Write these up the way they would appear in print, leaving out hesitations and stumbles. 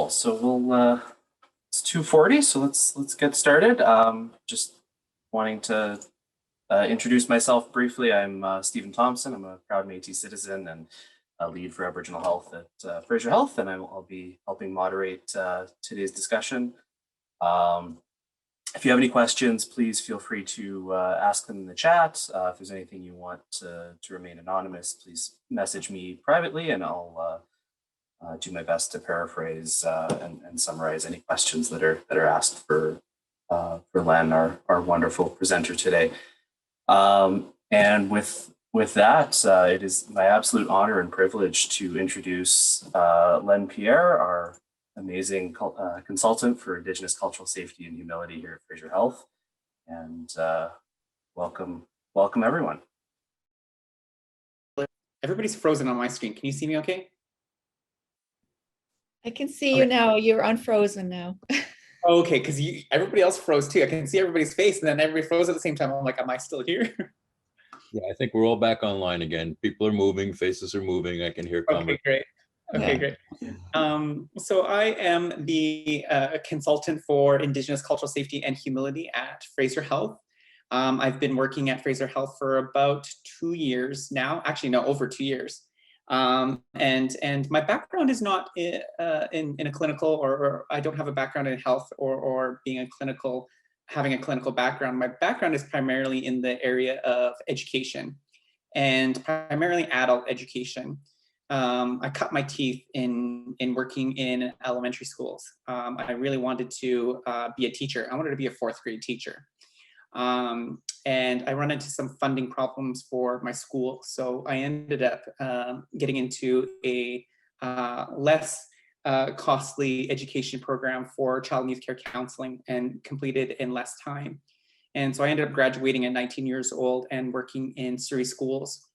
Wonderful. So it's 2:40, so let's get started. Just wanting to introduce myself briefly. I'm Stephen Thomson. I'm a proud Métis citizen and a lead for Aboriginal Health at Fraser Health, and I'll be helping moderate today's discussion. If you have any questions, please feel free to ask them in the chat. If there's anything you want to remain anonymous, please message me privately, and I'll do my best to paraphrase and summarize any questions that are asked for Len, our wonderful presenter today. And with that, it is my absolute honor and privilege to introduce Len Pierre, our amazing consultant for Indigenous cultural safety and humility here at Fraser Health. And welcome everyone. Everybody's frozen on my screen. Can you see me okay? I can see you now. You're unfrozen now. Okay, because everybody else froze too. I can see everybody's face, and then everybody froze at the same time. I'm like, am I still here? Yeah, I think we're all back online again. People are moving, faces are moving. I can hear comments. Okay, great. Okay, great. So I am the consultant for Indigenous cultural safety and humility at Fraser Health. I've been working at Fraser Health for about 2 years now. Actually, no, over 2 years. And my background is not in a clinical, or I don't have a background in health or being having a clinical background. My background is primarily in the area of education, and primarily adult education. I cut my teeth in working in elementary schools. I really wanted to be a teacher. I wanted to be a 4th grade teacher. And I run into some funding problems for my school. So I ended up getting into a less costly education program for child and youth care counseling, and completed in less time. And so I ended up graduating at 19 years old and working in Surrey schools,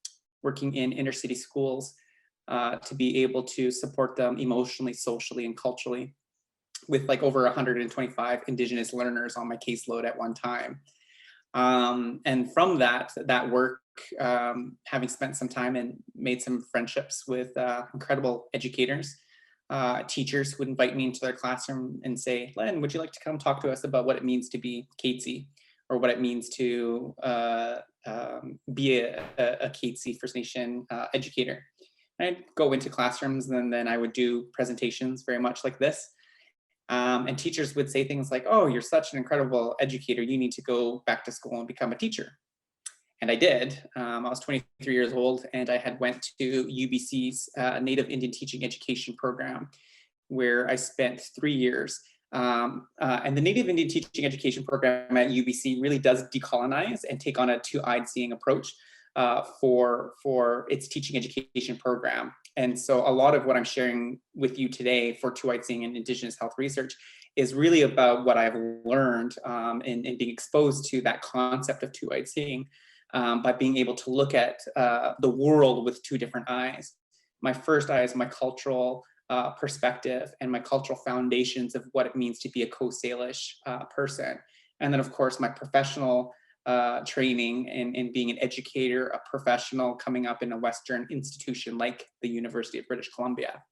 working in inner city schools to be able to support them emotionally, socially, and culturally, with like over 125 Indigenous learners on my caseload at one time. And from that work, having spent some time and made some friendships with incredible educators, teachers who would invite me into their classroom and say, Len, would you like to come talk to us about what it means to be Katzie, or what it means to be a Katzie First Nation educator? And I'd go into classrooms, and then I would do presentations very much like this. And teachers would say things like, oh, you're such an incredible educator. You need to go back to school and become a teacher. And I did. I was 23 years old, and I had went to UBC's Native Indian Teaching Education Program, where I spent 3 years. And the Native Indian Teaching Education Program at UBC really does decolonize and take on a two-eyed seeing approach for its teaching education program. And so a lot of what I'm sharing with you today for two-eyed seeing and Indigenous health research is really about what I've learned in being exposed to that concept of two-eyed seeing by being able to look at the world with two different eyes. My first eye is my cultural perspective and my cultural foundations of what it means to be a co-Salish person. And then of course, my professional training in being an educator, a professional coming up in a Western institution like the University of British Columbia.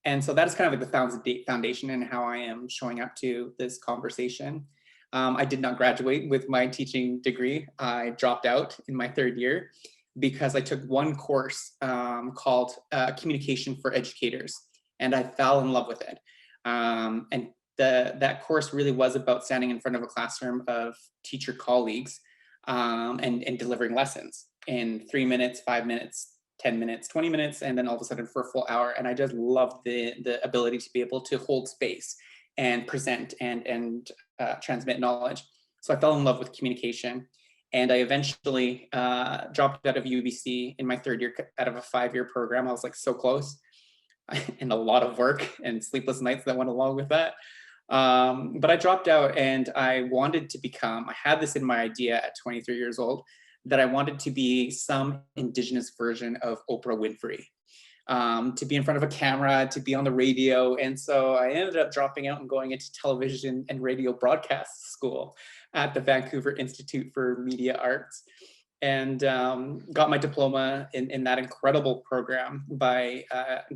And so that is kind of like the foundation in how I am showing up to this conversation. I did not graduate with my teaching degree. I dropped out in my 3rd year because I took one course called Communication for Educators, and I fell in love with it. And that course really was about standing in front of a classroom of teacher colleagues and delivering lessons in 3 minutes, 5 minutes, 10 minutes, 20 minutes, and then all of a sudden for a full hour. And I just loved the ability to be able to hold space and present and transmit knowledge. So I fell in love with communication, and I eventually dropped out of UBC in my 3rd year out of a 5-year program. I was like so close, and a lot of work and sleepless nights that went along with that. But I dropped out, and I wanted to become, I had this in my idea at 23 years old, that I wanted to be some Indigenous version of Oprah Winfrey, to be in front of a camera, to be on the radio. And so I ended up dropping out and going into television and radio broadcast school at the Vancouver Institute for Media Arts. and got my diploma in that incredible program by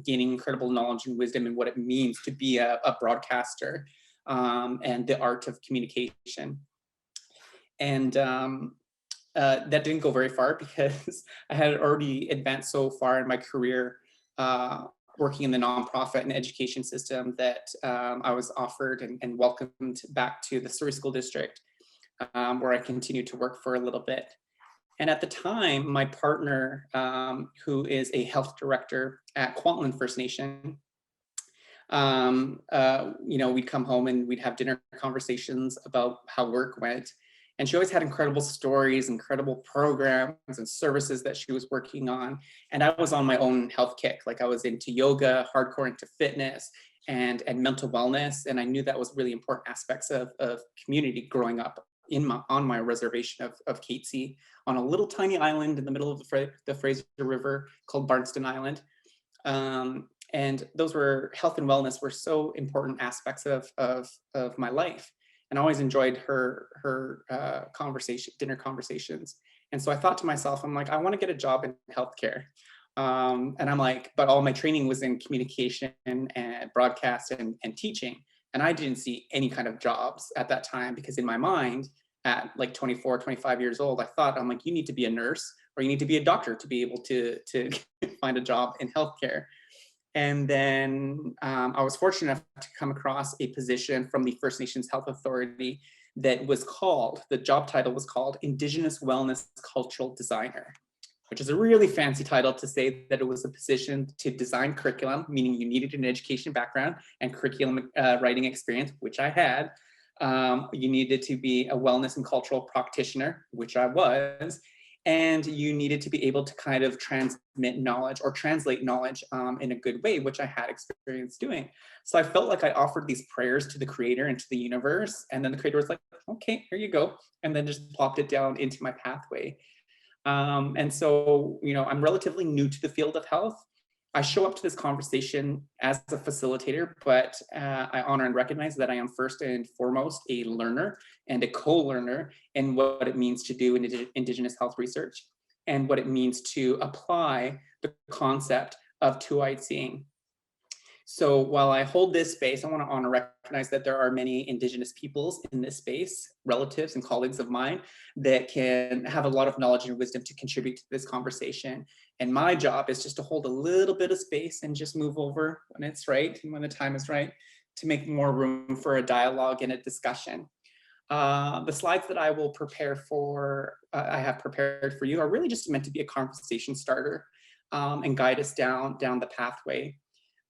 gaining incredible knowledge and wisdom in what it means to be a broadcaster and the art of communication. And that didn't go very far because I had already advanced so far in my career working in the nonprofit and education system that I was offered and welcomed back to the Surrey School District, where I continued to work for a little bit. And at the time, my partner, who is a health director at Kwantlen First Nation, we'd come home and we'd have dinner conversations about how work went. And she always had incredible stories, incredible programs and services that she was working on. And I was on my own health kick. Like I was into yoga, hardcore into fitness and mental wellness. And I knew that was really important aspects of community growing up on my reservation of Catesy, on a little tiny island in the middle of the Fraser River called Barnston Island. And those were health and wellness were so important aspects of my life. And I always enjoyed her dinner conversations. And so I thought to myself, I'm like, I want to get a job in healthcare. And I'm like, but all my training was in communication and broadcast and teaching. And I didn't see any kind of jobs at that time because in my mind, at like 24, 25 years old, I thought, I'm like, you need to be a nurse or you need to be a doctor to be able to find a job in healthcare. And then I was fortunate enough to come across a position from the First Nations Health Authority that was called, the job title was called Indigenous Wellness Cultural Designer, which is a really fancy title to say that it was a position to design curriculum, meaning you needed an education background and curriculum writing experience, which I had. You needed to be a wellness and cultural practitioner, which I was. And you needed to be able to kind of transmit knowledge or translate knowledge in a good way, which I had experience doing. So I felt like I offered these prayers to the creator and to the universe. And then the creator was like, okay, here you go. And then just plopped it down into my pathway. And so, I'm relatively new to the field of health. I show up to this conversation as a facilitator, but I honor and recognize that I am first and foremost a learner and a co-learner in what it means to do Indigenous health research and what it means to apply the concept of two-eyed seeing. So while I hold this space, I want to honor, recognize that there are many Indigenous peoples in this space, relatives and colleagues of mine, that can have a lot of knowledge and wisdom to contribute to this conversation. And my job is just to hold a little bit of space and just move over when it's right and when the time is right to make more room for a dialogue and a discussion. The slides that I will I have prepared for you are really just meant to be a conversation starter and guide us down the pathway.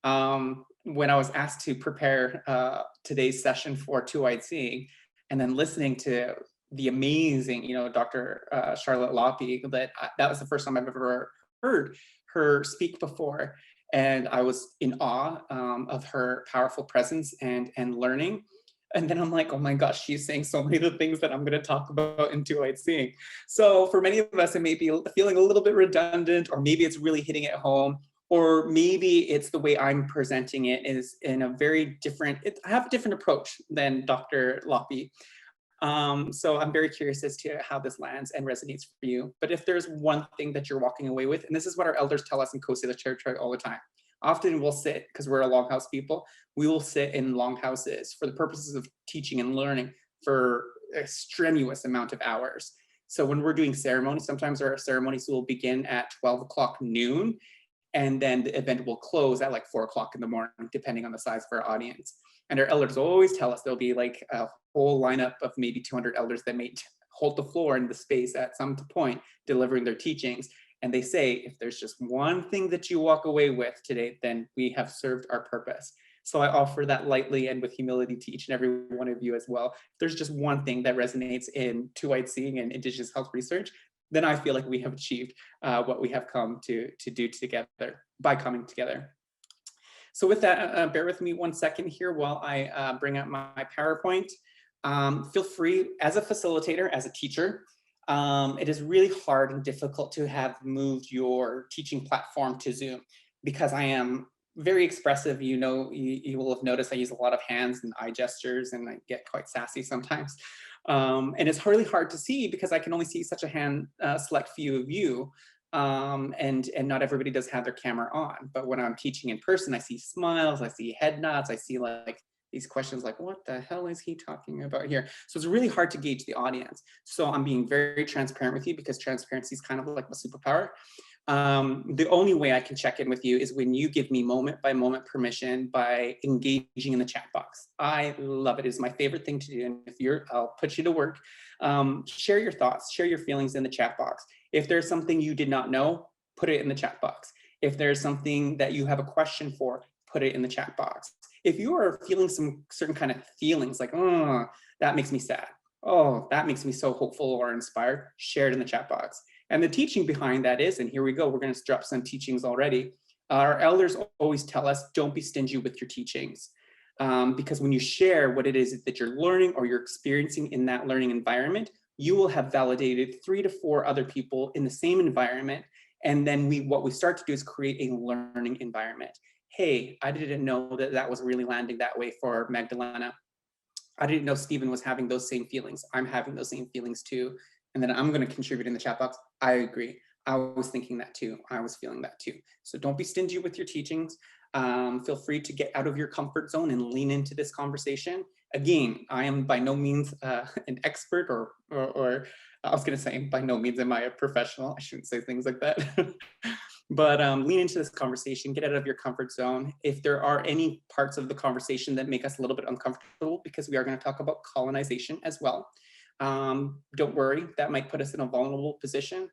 When I was asked to prepare today's session for Two-Eyed Seeing, and then listening to the amazing, Dr. Charlotte Loppe, that was the first time I've ever heard her speak before. And I was in awe of her powerful presence and learning. And then I'm like, oh my gosh, she's saying so many of the things that I'm going to talk about in Two-Eyed Seeing. So for many of us, it may be feeling a little bit redundant, or maybe it's really hitting it home. Or maybe it's the way I'm presenting it is in a very different, I have a different approach than Dr. Loppe. So I'm very curious as to how this lands and resonates for you. But if there's one thing that you're walking away with, and this is what our elders tell us in Coast Salish territory all the time. Often we'll sit, because we're a longhouse people, we will sit in longhouses for the purposes of teaching and learning for a strenuous amount of hours. So when we're doing ceremonies, sometimes our ceremonies will begin at 12 o'clock noon. And then the event will close at like 4 o'clock in the morning, depending on the size of our audience. And our elders always tell us there'll be like a whole lineup of maybe 200 elders that may hold the floor in the space at some point, delivering their teachings. And they say, if there's just one thing that you walk away with today, then we have served our purpose. So I offer that lightly and with humility to each and every one of you as well. If there's just one thing that resonates in Two-Eyed Seeing and Indigenous health research, then I feel like we have achieved what we have come to do together by coming together. So with that, bear with me 1 second here while I bring up my PowerPoint. Feel free, as a facilitator, as a teacher, it is really hard and difficult to have moved your teaching platform to Zoom because I am very expressive. You will have noticed I use a lot of hands and eye gestures and I get quite sassy sometimes. And it's really hard to see because I can only see such a select few of you. And not everybody does have their camera on. But when I'm teaching in person, I see smiles, I see head nods, I see like these questions like, what the hell is he talking about here? So it's really hard to gauge the audience. So I'm being very transparent with you because transparency is kind of like my superpower. The only way I can check in with you is when you give me moment by moment permission by engaging in the chat box. I love it. It's my favorite thing to do. And if I'll put you to work. Share your thoughts, share your feelings in the chat box. If there's something you did not know, put it in the chat box. If there's something that you have a question for, put it in the chat box. If you are feeling some certain kind of feelings like, oh, that makes me sad. Oh, that makes me so hopeful or inspired, share it in the chat box. And the teaching behind that is, and here we go, we're going to drop some teachings already. Our elders always tell us, don't be stingy with your teachings. Because when you share what it is that you're learning or you're experiencing in that learning environment, you will have validated 3 to 4 other people in the same environment. And then what we start to do is create a learning environment. Hey, I didn't know that was really landing that way for Magdalena. I didn't know Stephen was having those same feelings. I'm having those same feelings too. And then I'm going to contribute in the chat box. I agree. I was thinking that too. I was feeling that too. So don't be stingy with your teachings. Feel free to get out of your comfort zone and lean into this conversation. Again, I am by no means an expert or I was going to say, by no means am I a professional. I shouldn't say things like that. But lean into this conversation, get out of your comfort zone. If there are any parts of the conversation that make us a little bit uncomfortable, because we are going to talk about colonization as well, don't worry, that might put us in a vulnerable position.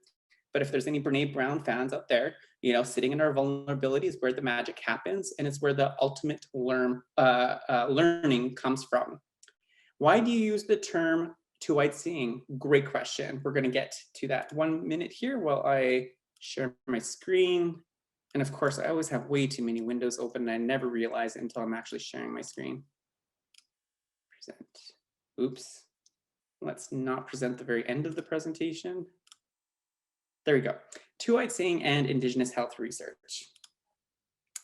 But if there's any Brene Brown fans out there, sitting in our vulnerability is where the magic happens, and it's where the ultimate learning comes from. Why do you use the term two-eyed seeing? Great question. We're going to get to that 1 minute here while I share my screen. And of course, I always have way too many windows open and I never realize it until I'm actually sharing my screen. Present. Oops. Let's not present the very end of the presentation. There we go. Two-eyed seeing and Indigenous health research.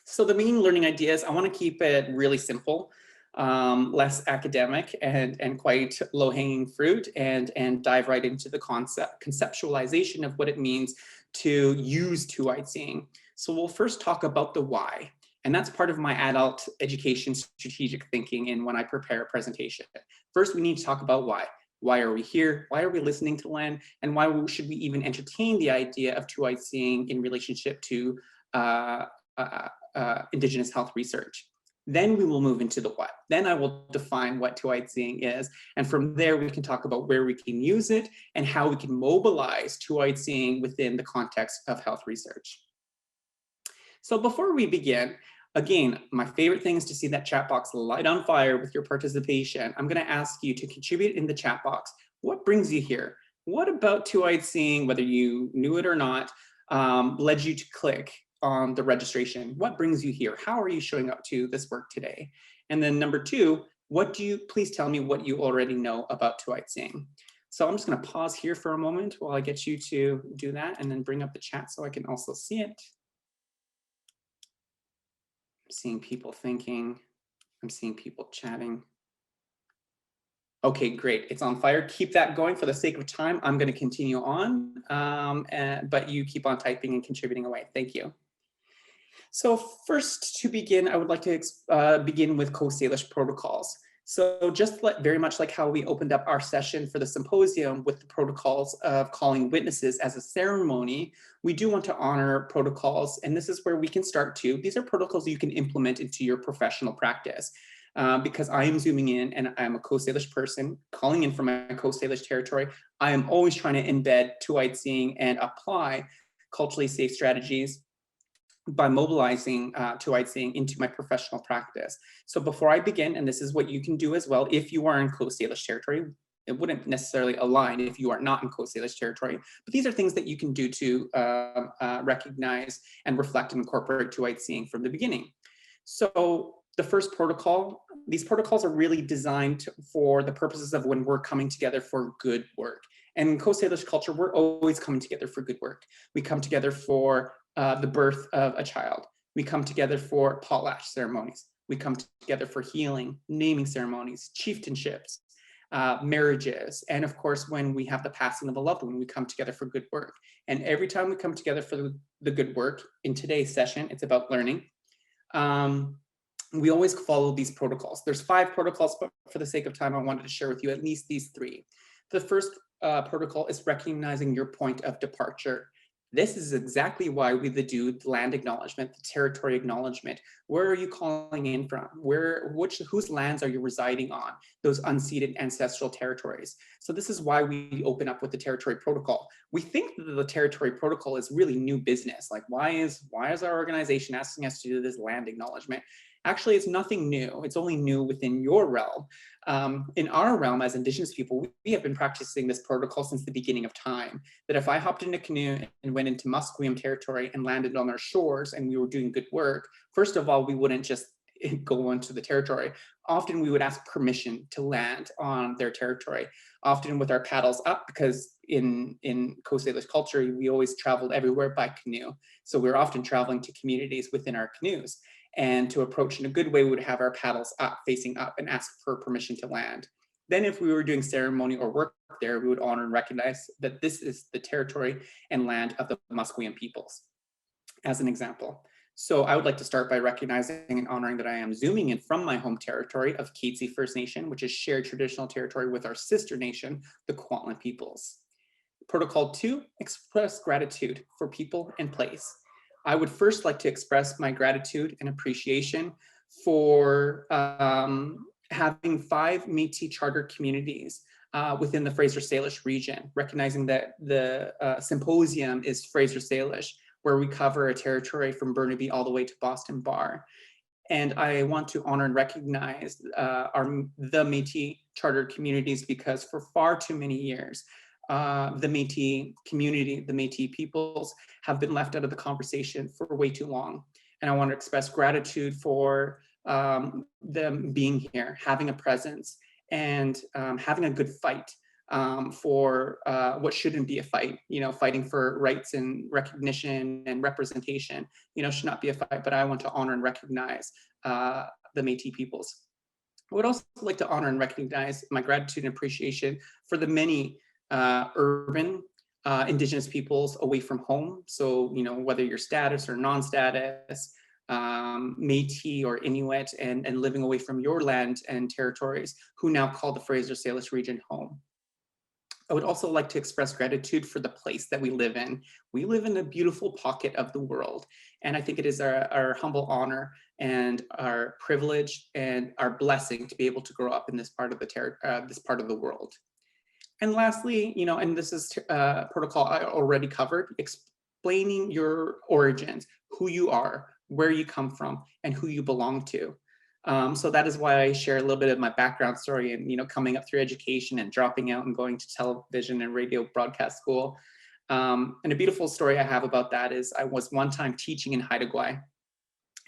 So the main learning ideas, I want to keep it really simple, less academic and quite low-hanging fruit, and dive right into the conceptualization of what it means to use two-eyed seeing. So we'll first talk about the why, and that's part of my adult education strategic thinking in when I prepare a presentation. First, we need to talk about why. Why are we here? Why are we listening to Len? And why should we even entertain the idea of two-eyed seeing in relationship to Indigenous health research? Then we will move into the what. Then I will define what two-eyed seeing is. And from there, we can talk about where we can use it and how we can mobilize two-eyed seeing within the context of health research. So before we begin, again, my favorite thing is to see that chat box light on fire with your participation. I'm going to ask you to contribute in the chat box. What brings you here? What about two-eyed seeing, whether you knew it or not, led you to click on the registration? What brings you here? How are you showing up to this work today? And then number 2, please tell me what you already know about two-eyed seeing. So I'm just going to pause here for a moment while I get you to do that and then bring up the chat so I can also see it. I'm seeing people thinking. I'm seeing people chatting. Okay, great. It's on fire. Keep that going. For the sake of time, I'm going to continue on, but you keep on typing and contributing away. Thank you. So first, to begin, I would like to begin with co-Salish protocols. So just very much like how we opened up our session for the symposium with the protocols of calling witnesses as a ceremony, we do want to honor protocols, and this is where we can start too. These are protocols you can implement into your professional practice. Because I am zooming in and I'm a co-Salish person calling in from my co-Salish territory, I am always trying to embed two-eyed seeing and apply culturally safe strategies by mobilizing two-eyed seeing into my professional practice. So before I begin, and this is what you can do as well, if you are in co-Salish territory, it wouldn't necessarily align if you are not in co-Salish territory, but these are things that you can do to recognize and reflect and incorporate two-eyed seeing from the beginning. So the first protocol, these protocols are really designed for the purposes of when we're coming together for good work. And in co-Salish culture, we're always coming together for good work. We come together for the birth of a child. We come together for potlatch ceremonies. We come together for healing, naming ceremonies, chieftainships, marriages, and of course, when we have the passing of a loved one, we come together for good work. And every time we come together for the good work, in today's session, it's about learning. We always follow these protocols. There's 5 protocols, but for the sake of time, I wanted to share with you at least these 3. The first protocol is recognizing your point of departure. This is exactly why we do the land acknowledgement, the territory acknowledgement. Where are you calling in from? Whose lands are you residing on? Those unceded ancestral territories. So this is why we open up with the territory protocol. We think that the territory protocol is really new business. Like, why is our organization asking us to do this land acknowledgement? Actually, it's nothing new. It's only new within your realm. In our realm as Indigenous people, we have been practicing this protocol since the beginning of time. That if I hopped in a canoe and went into Musqueam territory and landed on their shores and we were doing good work, first of all, we wouldn't just go into the territory. Often we would ask permission to land on their territory, often with our paddles up, because in Coast Salish culture, we always traveled everywhere by canoe. So we're often traveling to communities within our canoes. And to approach in a good way, we would have our paddles up, facing up, and ask for permission to land. Then if we were doing ceremony or work there, we would honor and recognize that this is the territory and land of the Musqueam peoples, as an example. So I would like to start by recognizing and honoring that I am zooming in from my home territory of Katzie First Nation, which is shared traditional territory with our sister nation, the Kwantlen peoples. Protocol 2, express gratitude for people and place. I would first like to express my gratitude and appreciation for having 5 Métis charter communities within the Fraser Salish region, recognizing that the symposium is Fraser Salish, where we cover a territory from Burnaby all the way to Boston Bar. And I want to honor and recognize the Métis charter communities, because for far too many years, the Métis community, the Métis peoples have been left out of the conversation for way too long. And I want to express gratitude for them being here, having a presence, and having a good fight for what shouldn't be a fight. You know, fighting for rights and recognition and representation, you know, should not be a fight, but I want to honor and recognize the Métis peoples. I would also like to honor and recognize my gratitude and appreciation for the many urban Indigenous peoples away from home. So, you know, whether you're status or non-status, Métis or Inuit, and living away from your land and territories, who now call the Fraser Salish region home. I would also like to express gratitude for the place that we live in. We live in a beautiful pocket of the world, and I think it is our humble honor and our privilege and our blessing to be able to grow up in this part of the world. And lastly, you know, and this is protocol I already covered, explaining your origins, who you are, where you come from, and who you belong to. So that is why I share a little bit of my background story and, you know, coming up through education and dropping out and going to television and radio broadcast school. And a beautiful story I have about that is I was one time teaching in Haida Gwaii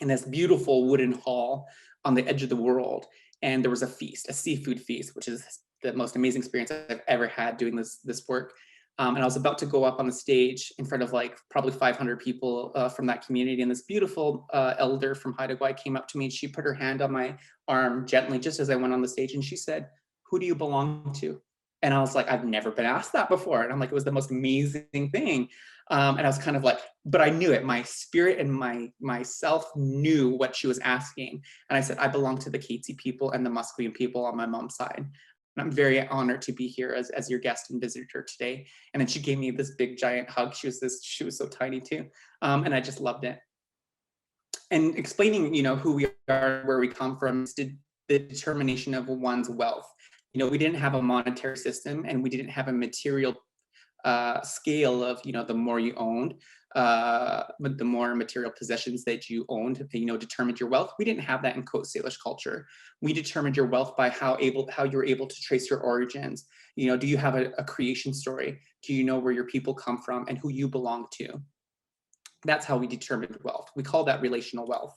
in this beautiful wooden hall on the edge of the world. And there was a feast, a seafood feast, which is the most amazing experience I've ever had doing this work. And I was about to go up on the stage in front of like probably 500 people from that community. And this beautiful elder from Haida Gwaii came up to me and she put her hand on my arm gently, just as I went on the stage. And she said, "Who do you belong to?" And I was like, I've never been asked that before. And I'm like, it was the most amazing thing. And I was kind of like, but I knew it. My spirit and myself knew what she was asking. And I said, I belong to the Katzie people and the Musqueam people on my mom's side. And I'm very honored to be here as your guest and visitor today. And then she gave me this big giant hug. She was so tiny too. And I just loved it. And explaining, you know, who we are, where we come from, is the determination of one's wealth. You know, we didn't have a monetary system and we didn't have a material scale of, you know, the more you owned, but the more material possessions that you owned, you know, determined your wealth. We didn't have that in Coast Salish culture. We determined your wealth by how you were able to trace your origins. You know, do you have a creation story? Do you know where your people come from and who you belong to? That's how we determined wealth. We call that relational wealth.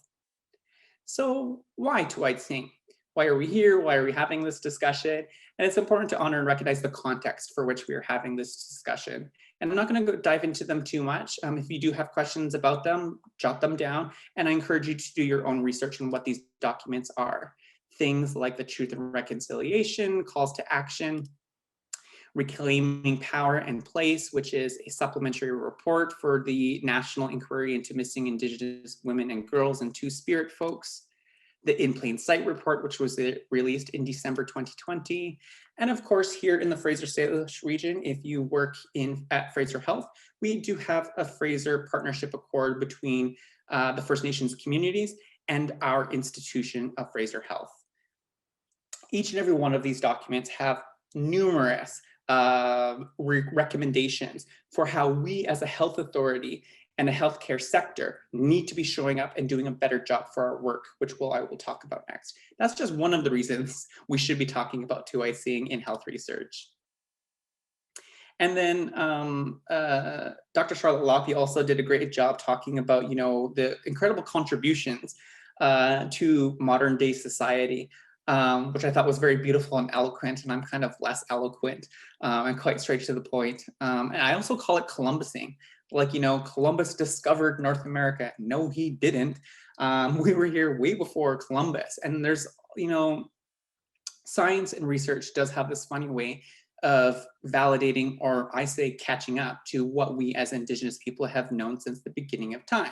So why Tuait Singh? Why are we here? Why are we having this discussion? And it's important to honor and recognize the context for which we are having this discussion. And I'm not going to dive into them too much. If you do have questions about them, jot them down. And I encourage you to do your own research on what these documents are. things like the truth and reconciliation, calls to action, Reclaiming Power and Place, which is a supplementary report for the National Inquiry into Missing Indigenous Women and Girls and Two-Spirit Folks, the In Plain Sight report, which was released in December 2020. And of course, here in the Fraser Salish region, if you work at Fraser Health, we do have a Fraser Partnership Accord between the First Nations communities and our institution of Fraser Health. Each and every one of these documents have numerous recommendations for how we as a health authority and a healthcare sector need to be showing up and doing a better job for our work, which I will talk about next. That's just one of the reasons we should be talking about 2Icing in health research. And then Dr. Charlotte Loppe also did a great job talking about, the incredible contributions to modern day society, which I thought was very beautiful and eloquent, and I'm kind of less eloquent and quite straight to the point. And I also call it Columbusing. Like, Columbus discovered North America. No, he didn't. We were here way before Columbus. And there's, science and research does have this funny way of validating, or I say catching up to what we as Indigenous people have known since the beginning of time.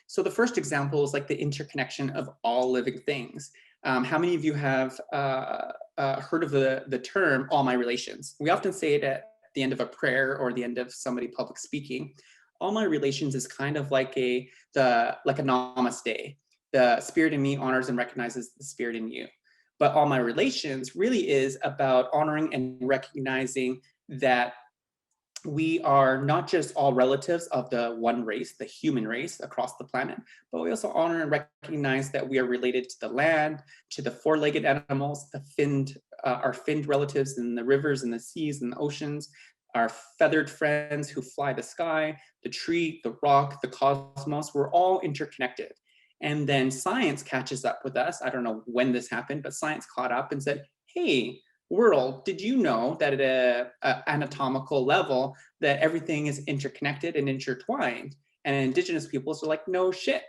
So the first example is like the interconnection of all living things. How many of you have heard of the term all my relations? We often say it at the end of a prayer or the end of somebody public speaking. All my relations is kind of like a namaste. The spirit in me honors and recognizes the spirit in you. But all my relations really is about honoring and recognizing that we are not just all relatives of the one race, the human race across the planet, but we also honor and recognize that we are related to the land, to the four-legged animals, our finned relatives in the rivers and the seas and the oceans, our feathered friends who fly the sky, the tree, the rock, the cosmos. We're all interconnected. And then science catches up with us. I don't know when this happened, but science caught up and said, hey, world, did you know that at an anatomical level that everything is interconnected and intertwined? And Indigenous peoples are like, no shit.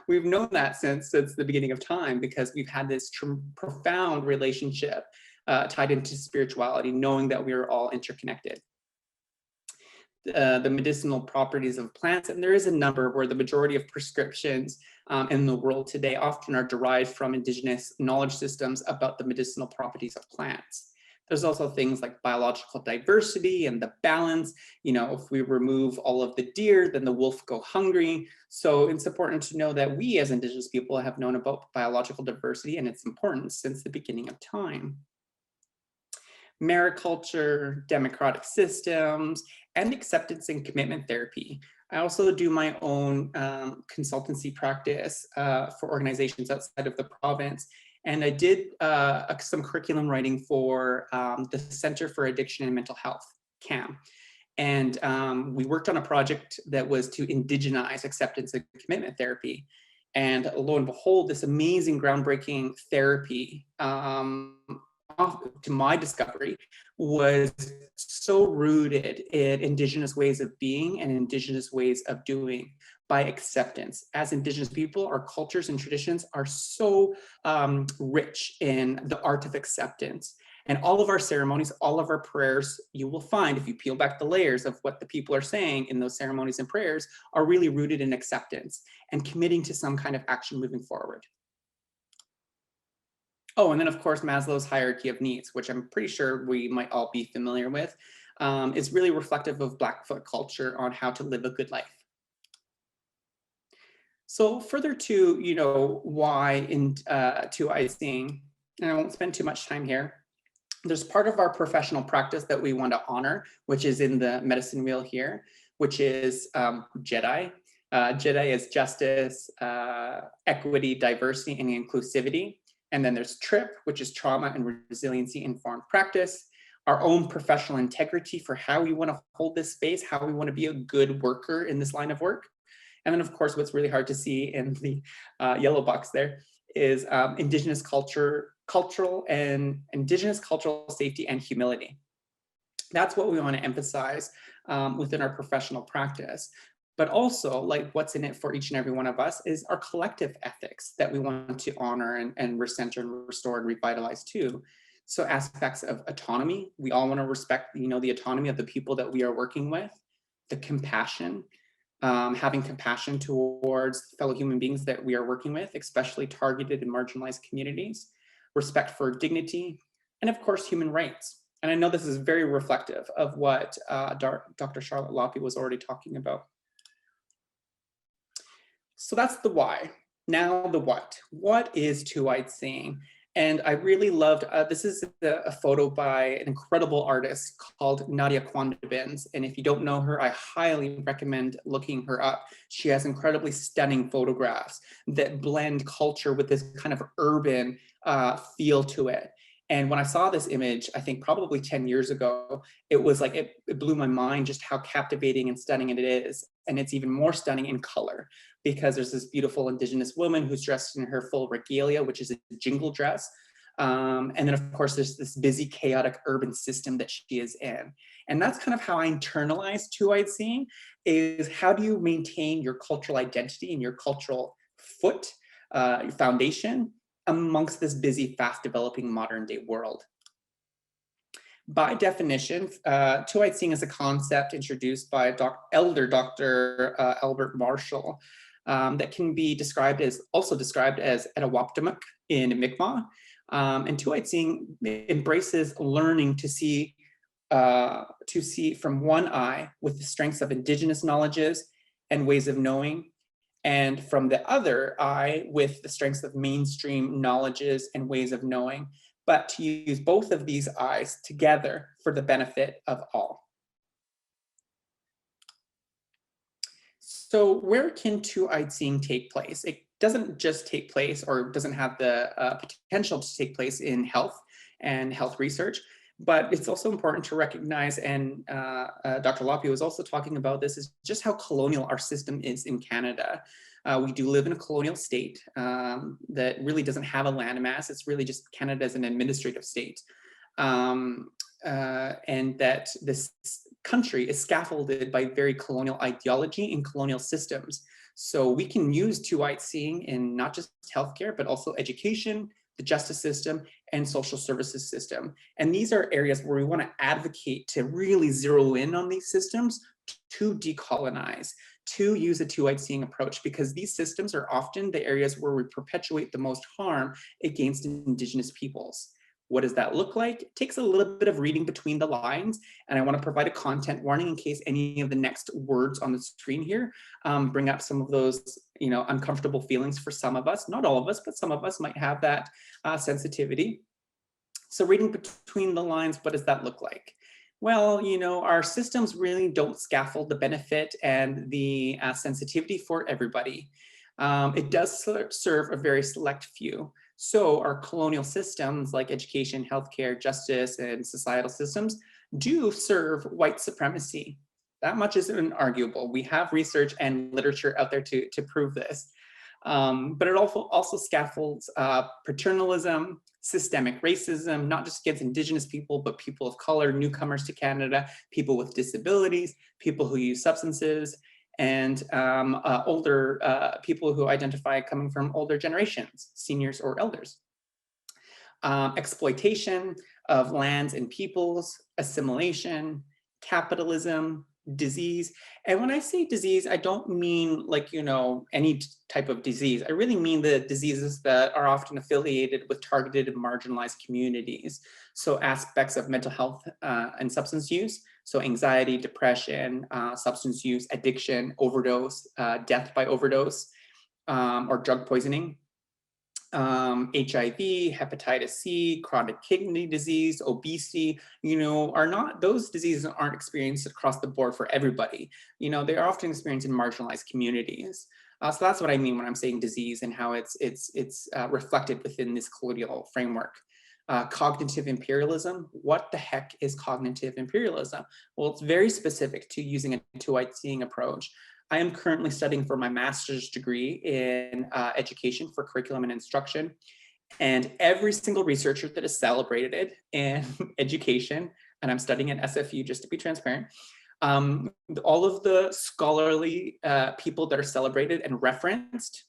We've known that since the beginning of time, because we've had this profound relationship tied into spirituality, knowing that we are all interconnected. The medicinal properties of plants, and there is a number where the majority of prescriptions in the world today often are derived from Indigenous knowledge systems about the medicinal properties of plants. There's also things like biological diversity and the balance. If we remove all of the deer, then the wolf go hungry. So it's important to know that we as Indigenous people have known about biological diversity and its importance since the beginning of time. Mariculture, democratic systems, and acceptance and commitment therapy. I also do my own consultancy practice for organizations outside of the province. And I did some curriculum writing for the Center for Addiction and Mental Health, CAM. And we worked on a project that was to indigenize acceptance and commitment therapy. And lo and behold, this amazing groundbreaking therapy to my discovery was so rooted in Indigenous ways of being and Indigenous ways of doing by acceptance. As Indigenous people, our cultures and traditions are so rich in the art of acceptance. And all of our ceremonies, all of our prayers, you will find, if you peel back the layers of what the people are saying in those ceremonies and prayers, are really rooted in acceptance and committing to some kind of action moving forward. Oh, and then of course, Maslow's hierarchy of needs, which I'm pretty sure we might all be familiar with, is really reflective of Blackfoot culture on how to live a good life. So further to, why in 2Icing, and I won't spend too much time here, there's part of our professional practice that we want to honor, which is in the medicine wheel here, which is JEDI. JEDI is justice, equity, diversity, and inclusivity. And then there's TRIP, which is trauma and resiliency informed practice, our own professional integrity for how we want to hold this space, how we want to be a good worker in this line of work. And then of course, what's really hard to see in the yellow box there is Indigenous cultural safety and humility. That's what we want to emphasize within our professional practice. but also like what's in it for each and every one of us is our collective ethics that we want to honor and recenter and restore and revitalize too. So aspects of autonomy, we all want to respect, you know, the autonomy of the people that we are working with, the compassion, having compassion towards fellow human beings that we are working with, especially targeted and marginalized communities, respect for dignity, and of course, human rights. And I know this is very reflective of what Dr. Charlotte Loppe was already talking about. So that's the why. Now the what. What is two-eyed seeing? And I really loved, this is a photo by an incredible artist called Nadia Quandabins. And if you don't know her, I highly recommend looking her up. She has incredibly stunning photographs that blend culture with this kind of urban feel to it. And when I saw this image, I think probably 10 years ago, it was like, it blew my mind just how captivating and stunning it is. And it's even more stunning in color, because there's this beautiful Indigenous woman who's dressed in her full regalia, which is a jingle dress. And then of course, there's this busy, chaotic urban system that she is in. And that's kind of how I internalized two-eyed seeing, is how do you maintain your cultural identity and your cultural your foundation amongst this busy, fast developing modern day world. By definition, two-eyed seeing is a concept introduced by elder Dr. Albert Marshall that can be also described as Etawaptamuk in Mi'kmaq. And two-eyed seeing embraces learning to see from one eye with the strengths of Indigenous knowledges and ways of knowing, and from the other eye with the strengths of mainstream knowledges and ways of knowing, but to use both of these eyes together for the benefit of all. So where can two-eyed seeing take place? It doesn't just take place, or doesn't have the potential to take place in health and health research, but it's also important to recognize, and Dr. Loppe was also talking about this, is just how colonial our system is in Canada. We do live in a colonial state that really doesn't have a landmass. It's really just Canada as an administrative state. And that this country is scaffolded by very colonial ideology and colonial systems. So we can use two-eyed seeing in not just healthcare, but also education, the justice system, and social services system. And these are areas where we want to advocate to really zero in on these systems to decolonize, to use a two-eyed seeing approach, because these systems are often the areas where we perpetuate the most harm against Indigenous peoples. What does that look like? It takes a little bit of reading between the lines, and I want to provide a content warning in case any of the next words on the screen here bring up some of those, uncomfortable feelings for some of us. Not all of us, but some of us might have that sensitivity. So reading between the lines, what does that look like? Well, our systems really don't scaffold the benefit and the sensitivity for everybody. It does serve a very select few. So our colonial systems like education, healthcare, justice, and societal systems do serve white supremacy. That much is inarguable. We have research and literature out there to prove this. But it also scaffolds paternalism, systemic racism, not just against Indigenous people, but people of color, newcomers to Canada, people with disabilities, people who use substances, and older people who identify coming from older generations, seniors or elders. Exploitation of lands and peoples, assimilation, capitalism, disease. And when I say disease, I don't mean any type of disease. I really mean the diseases that are often affiliated with targeted and marginalized communities. So aspects of mental health and substance use. So anxiety, depression, substance use, addiction, overdose, death by overdose, or drug poisoning. HIV, hepatitis C, chronic kidney disease, obesity, those diseases aren't experienced across the board for everybody. They are often experienced in marginalized communities. So that's what I mean when I'm saying disease and how it's reflected within this colonial framework. Cognitive imperialism. What the heck is cognitive imperialism? Well, it's very specific to using a two-eyed seeing approach. I am currently studying for my master's degree in education for curriculum and instruction. And every single researcher that is celebrated in education, and I'm studying at SFU just to be transparent, All of the scholarly people that are celebrated and referenced,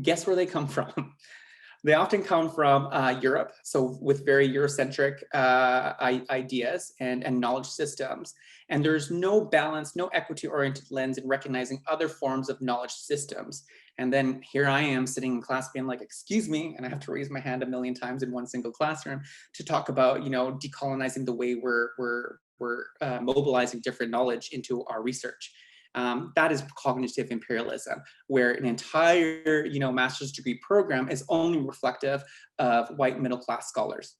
guess where they come from? They often come from Europe, so with very Eurocentric ideas and knowledge systems. And there's no balance, no equity-oriented lens in recognizing other forms of knowledge systems. And then here I am sitting in class being like, excuse me, and I have to raise my hand a million times in one single classroom to talk about, decolonizing the way we're mobilizing different knowledge into our research. That is cognitive imperialism, where an entire, master's degree program is only reflective of white middle-class scholars.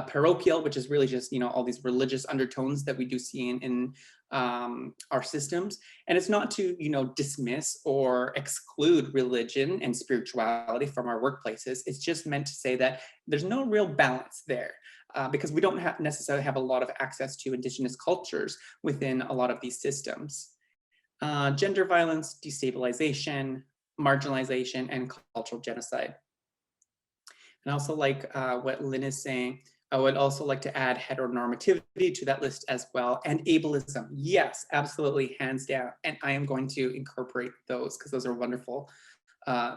Parochial, which is really just, all these religious undertones that we do see in our systems. And it's not to, dismiss or exclude religion and spirituality from our workplaces. It's just meant to say that there's no real balance there. Because we don't necessarily have a lot of access to Indigenous cultures within a lot of these systems. Gender violence, destabilization, marginalization, and cultural genocide. And also like what Lynn is saying, I would also like to add heteronormativity to that list as well, and ableism. Yes, absolutely, hands down. And I am going to incorporate those because those are wonderful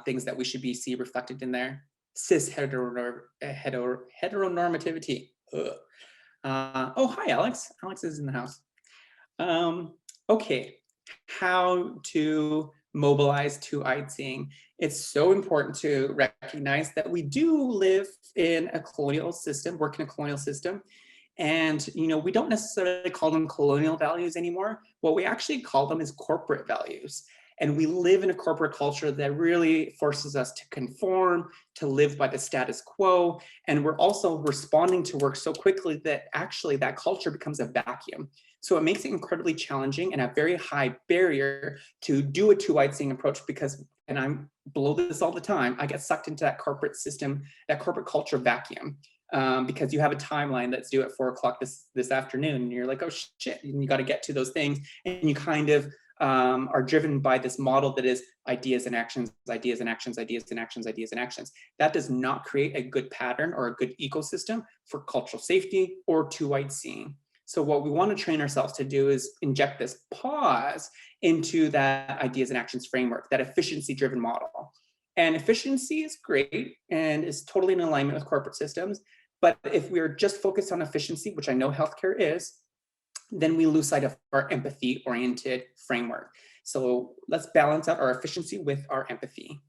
things that we should see reflected in there. Cis heteronormativity. Oh, hi, Alex. Alex is in the house. Okay, how to mobilize two-eyed seeing. It's so important to recognize that we do live in a colonial system, work in a colonial system. And, we don't necessarily call them colonial values anymore. What we actually call them is corporate values. And we live in a corporate culture that really forces us to conform, to live by the status quo. And we're also responding to work so quickly that actually that culture becomes a vacuum. So it makes it incredibly challenging and a very high barrier to do a two-eyed seeing approach because, and I'm below this all the time, I get sucked into that corporate system, that corporate culture vacuum. Because you have a timeline that's due at 4 o'clock this afternoon, and you're like, oh shit, and you got to get to those things, and you kind of are driven by this model that is ideas and actions, ideas and actions, ideas and actions, ideas and actions. That does not create a good pattern or a good ecosystem for cultural safety or two-eyed seeing. So what we want to train ourselves to do is inject this pause into that ideas and actions framework, that efficiency-driven model. And efficiency is great and is totally in alignment with corporate systems. But if we're just focused on efficiency, which I know healthcare is, then we lose sight of our empathy-oriented framework. So let's balance out our efficiency with our empathy.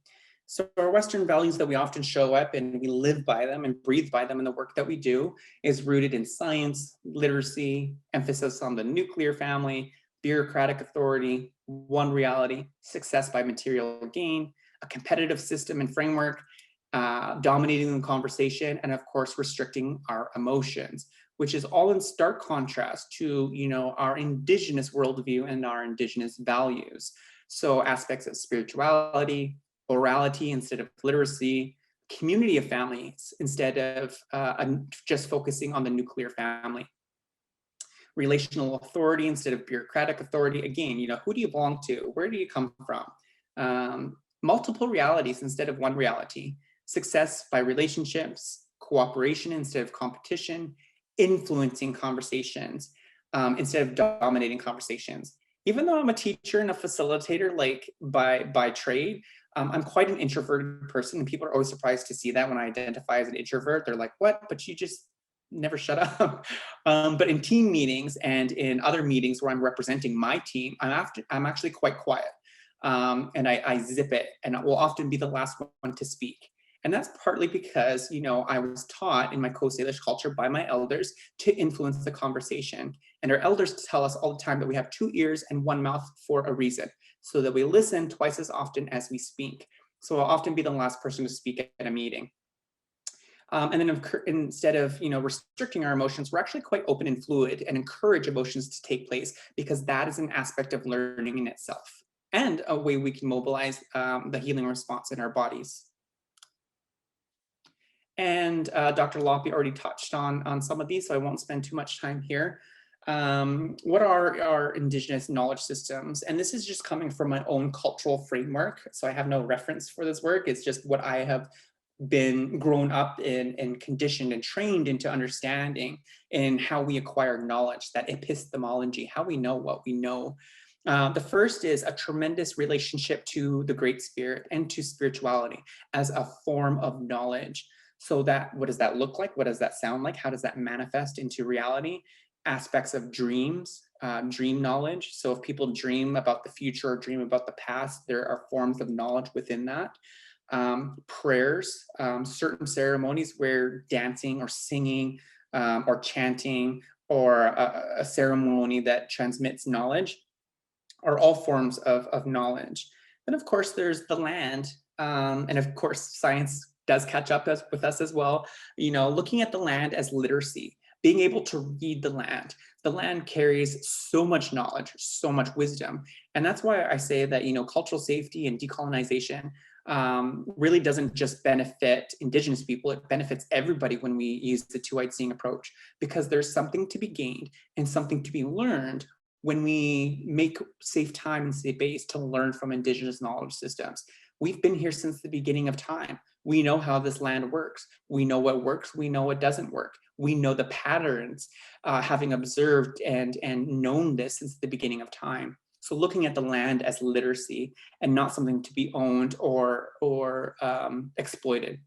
So our Western values that we often show up and we live by them and breathe by them in the work that we do is rooted in science, literacy, emphasis on the nuclear family, bureaucratic authority, one reality, success by material gain, a competitive system and framework, dominating the conversation, and of course, restricting our emotions, which is all in stark contrast to, our Indigenous worldview and our Indigenous values. So aspects of spirituality, orality instead of literacy, community of families instead of just focusing on the nuclear family. Relational authority instead of bureaucratic authority. Again, who do you belong to? Where do you come from? Multiple realities instead of one reality. Success by relationships, cooperation instead of competition, influencing conversations instead of dominating conversations. Even though I'm a teacher and a facilitator, like by trade, I'm quite an introverted person, and people are always surprised to see that when I identify as an introvert. They're like, what? But you just never shut up. But in team meetings and in other meetings where I'm representing my team, I'm actually quite quiet. And I zip it, and I will often be the last one to speak. And that's partly because, I was taught in my co-Salish culture by my elders to influence the conversation. And our elders tell us all the time that we have 2 ears and 1 mouth for a reason, so that we listen twice as often as we speak. So I'll often be the last person to speak at a meeting. And then instead of, restricting our emotions, we're actually quite open and fluid and encourage emotions to take place, because that is an aspect of learning in itself and a way we can mobilize the healing response in our bodies. And Dr. Loppy already touched on some of these, so I won't spend too much time here. What are our Indigenous knowledge systems? And this is just coming from my own cultural framework, so I have no reference for this work. It's just what I have been grown up in and conditioned and trained into understanding in how we acquire knowledge, that epistemology, how we know what we know. The first is a tremendous relationship to the Great Spirit and to spirituality as a form of knowledge. So that, what does that look like? What does that sound like? How does that manifest into reality? Aspects of dreams, dream knowledge. So if people dream about the future or dream about the past, there are forms of knowledge within that. Prayers, certain ceremonies where dancing or singing or chanting or a ceremony that transmits knowledge are all forms of knowledge. Then of course there's the land, and of course science does catch up with us as well. You know, looking at the land as literacy, being able to read the land. The land carries so much knowledge, so much wisdom, and that's why I say that, you know, cultural safety and decolonization really doesn't just benefit Indigenous people, it benefits everybody when we use the two-eyed seeing approach, because there's something to be gained and something to be learned when we make safe time and space to learn from Indigenous knowledge systems. We've been here since the beginning of time. We know how this land works. We know what works, we know what doesn't work. We know the patterns, having observed and known this since the beginning of time. So looking at the land as literacy and not something to be owned or exploited.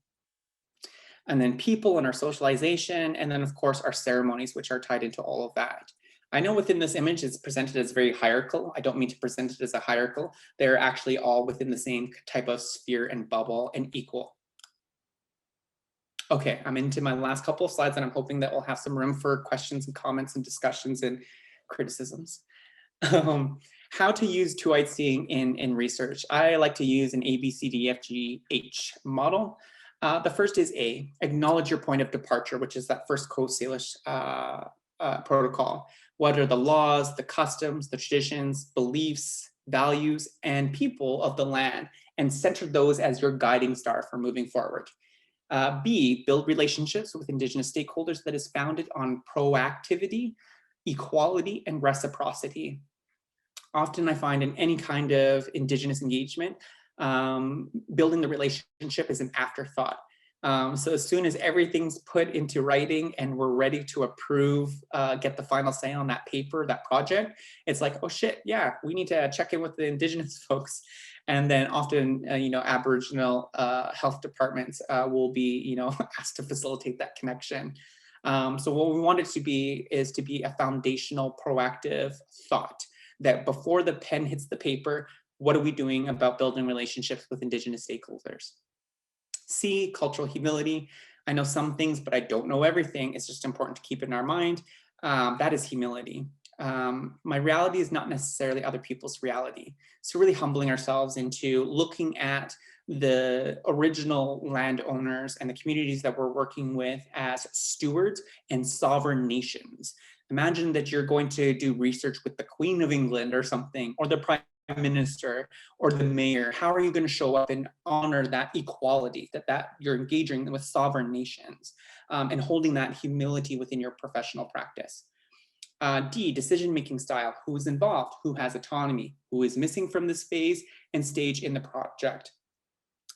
And then people and our socialization, and then of course our ceremonies, which are tied into all of that. I know within this image it's presented as very hierarchical. I don't mean to present it as a hierarchical. They're actually all within the same type of sphere and bubble and equal. Okay, I'm into my last couple of slides and I'm hoping that we'll have some room for questions and comments and discussions and criticisms. How to use two-eyed seeing in research. I like to use an ABCDFGH model. The first is A, acknowledge your point of departure, which is that first co-Salish protocol. What are the laws, the customs, the traditions, beliefs, values, and people of the land, and center those as your guiding star for moving forward. B, build relationships with Indigenous stakeholders that is founded on proactivity, equality, and reciprocity. Often I find in any kind of Indigenous engagement, building the relationship is an afterthought. So as soon as everything's put into writing and we're ready to approve, get the final say on that paper, that project, it's like, oh shit, yeah, we need to check in with the Indigenous folks. And then often, you know, Aboriginal health departments will be, you know, asked to facilitate that connection. So what we want it to be is to be a foundational, proactive thought that before the pen hits the paper, what are we doing about building relationships with Indigenous stakeholders? C, cultural humility. I know some things, but I don't know everything. It's just important to keep in our mind. That is humility. My reality is not necessarily other people's reality. So really humbling ourselves into looking at the original landowners and the communities that we're working with as stewards and sovereign nations. Imagine that you're going to do research with the Queen of England or something, or the Prime Minister or the mayor. How are you going to show up and honor that equality, that you're engaging with sovereign nations, and holding that humility within your professional practice? D, decision-making style. Who is involved? Who has autonomy? Who is missing from this phase and stage in the project?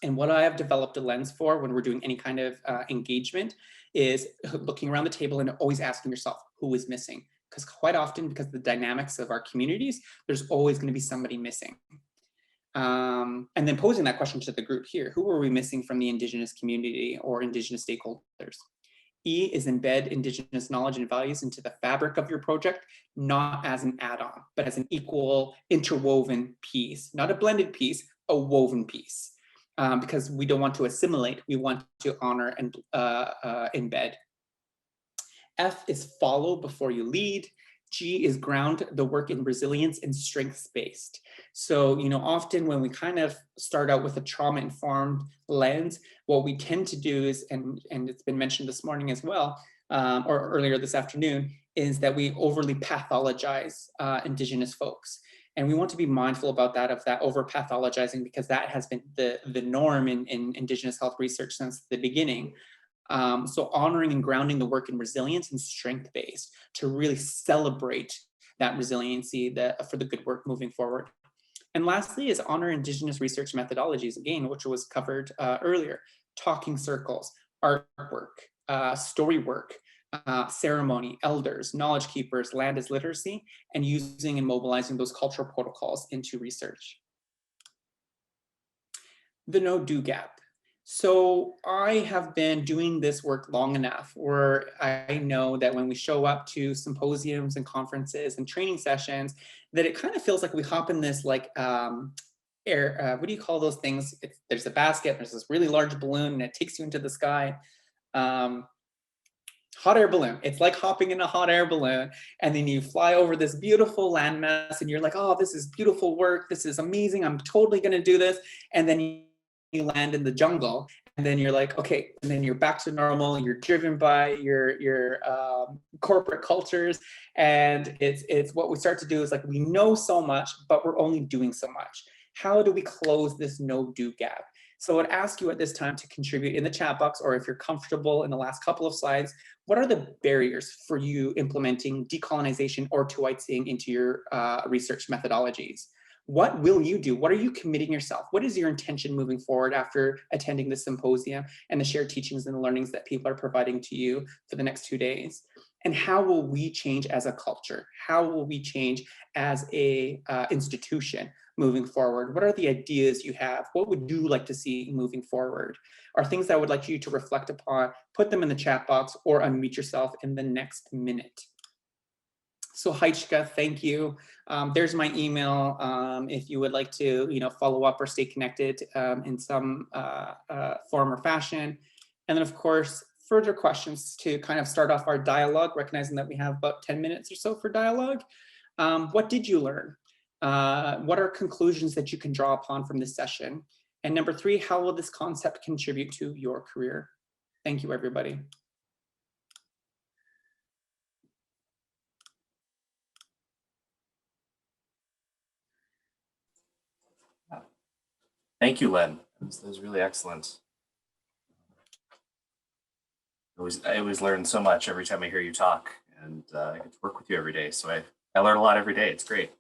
And what I have developed a lens for when we're doing any kind of engagement is looking around the table and always asking yourself, who is missing? Because quite often, because of the dynamics of our communities, there's always going to be somebody missing. And then posing that question to the group here, who are we missing from the Indigenous community or Indigenous stakeholders? E is embed Indigenous knowledge and values into the fabric of your project, not as an add-on, but as an equal interwoven piece, not a blended piece, a woven piece. Because we don't want to assimilate, we want to honor and embed. F is follow before you lead. G is ground the work in resilience and strengths-based. So, you know, often when we kind of start out with a trauma-informed lens, what we tend to do is, and it's been mentioned this morning as well, or earlier this afternoon, is that we overly pathologize Indigenous folks. And we want to be mindful about that, of that over pathologizing, because that has been the norm in Indigenous health research since the beginning. So honoring and grounding the work in resilience and strength-based to really celebrate that resiliency for the good work moving forward. And lastly is honor Indigenous research methodologies, again, which was covered earlier. talking circles, artwork, story work, ceremony, elders, knowledge keepers, land as literacy, and using and mobilizing those cultural protocols into research. The no-do gap. So I have been doing this work long enough where I know that when we show up to symposiums and conferences and training sessions, that it kind of feels like we hop in this like air, what do you call those things? There's a basket, there's this really large balloon and it takes you into the sky. Hot air balloon. It's like hopping in a hot air balloon, and then you fly over this beautiful landmass and you're like, oh, this is beautiful work. This is amazing. I'm totally going to do this. And then you land in the jungle, and then you're like, okay, and then you're back to normal. You're driven by your corporate cultures, and it's what we start to do is like we know so much, but we're only doing so much. How do we close this no-do gap? So I would ask you at this time to contribute in the chat box, or if you're comfortable in the last couple of slides, what are the barriers for you implementing decolonization or Tuatseeing into your research methodologies? What will you do? What are you committing yourself? What is your intention moving forward after attending the symposium and the shared teachings and the learnings that people are providing to you for the next 2 days? And how will we change as a culture? How will we change as a institution moving forward? What are the ideas you have? What would you like to see moving forward? Are things that I would like you to reflect upon? Put them in the chat box or unmute yourself in the next minute. So Heichka, thank you. There's my email if you would like to follow up or stay connected in some form or fashion. And then of course, further questions to kind of start off our dialogue, recognizing that we have about 10 minutes or so for dialogue. What did you learn? What are conclusions that you can draw upon from this session? And number 3, how will this concept contribute to your career? Thank you, everybody. Thank you, Len. That was really excellent. I always learn so much every time I hear you talk, and I get to work with you every day. So I learn a lot every day. It's great.